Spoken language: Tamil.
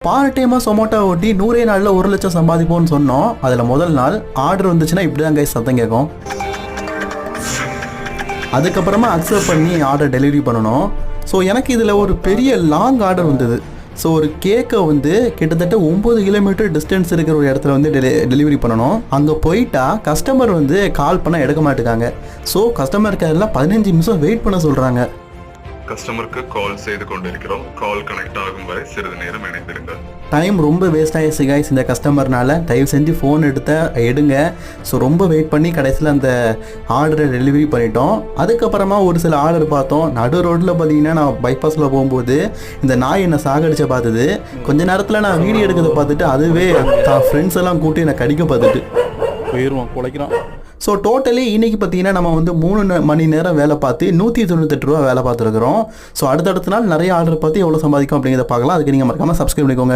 பார்ட் டைமாக சொமோட்டோ ஓட்டி 100 நாளில் 1 லட்சம் சம்பாதிப்போம்னு சொன்னோம். அதில் முதல் நாள் ஆர்டர் வந்துச்சுன்னா இப்படி தான் கைஸ் சத்தம் கேட்கும். அதுக்கப்புறமா அக்செப்ட் பண்ணி ஆர்டர் டெலிவரி பண்ணணும். ஸோ எனக்கு இதில் ஒரு பெரிய லாங் ஆர்டர் வந்தது. ஸோ ஒரு கேக்கை வந்து கிட்டத்தட்ட 9 கிலோமீட்டர் டிஸ்டன்ஸ் இருக்கிற ஒரு இடத்துல வந்து டெலிவரி பண்ணணும். அங்கே போயிட்டா கஸ்டமர் வந்து கால் பண்ண எடுக்க மாட்டேங்காங்க. ஸோ கஸ்டமருக்கு அதெல்லாம் 15 நிமிஷம் வெயிட் பண்ண சொல்கிறாங்க. கஸ்டமருக்கு கால் செய்து கொண்டிருக்கிறோம். கால் கனெக்ட் ஆகும் வரை சிறிது நேரம் இணைந்திருங்கள். டைம் ரொம்ப வேஸ்ட் ஆகிடுச்சு கைஸ் இந்த கஸ்டமர்னால. தயவு செஞ்சு ஃபோன் எடுங்க. ஸோ ரொம்ப வெயிட் பண்ணி கடைசியில் அந்த ஆர்டரை டெலிவரி பண்ணிட்டோம். அதுக்கப்புறமா ஒரு சில ஆர்டர் பார்த்தோம். நடு ரோட்டில் பார்த்தீங்கன்னா நான் பைபாஸில் போகும்போது இந்த நாய் என்னை சாகடிச்ச பார்த்தது. கொஞ்ச நேரத்தில் நான் வீடியோ எடுக்கிறத பார்த்துட்டு அதுவே தான் ஃப்ரெண்ட்ஸ் எல்லாம் கூட்டி என்னை கடிக்க பார்த்துட்டு போயிடுவான், குலைக்கிறான். ஸோ டோட்டலி இன்றைக்கி பார்த்தீங்கன்னா நம்ம வந்து 3 மணி நேரம் வேலை பார்த்து 198 ரூபா வேலை பார்த்துருக்குறோம். ஸோ அடுத்தடுத்த நாள் நிறைய ஆர்டர் பார்த்து எவ்வளோ சம்பாதிக்கும் அப்படிங்கிறத பார்க்கலாம். அதுக்கு நீங்கள் மறக்காமல் சப்ஸ்கிரைப் பண்ணிக்கோங்க.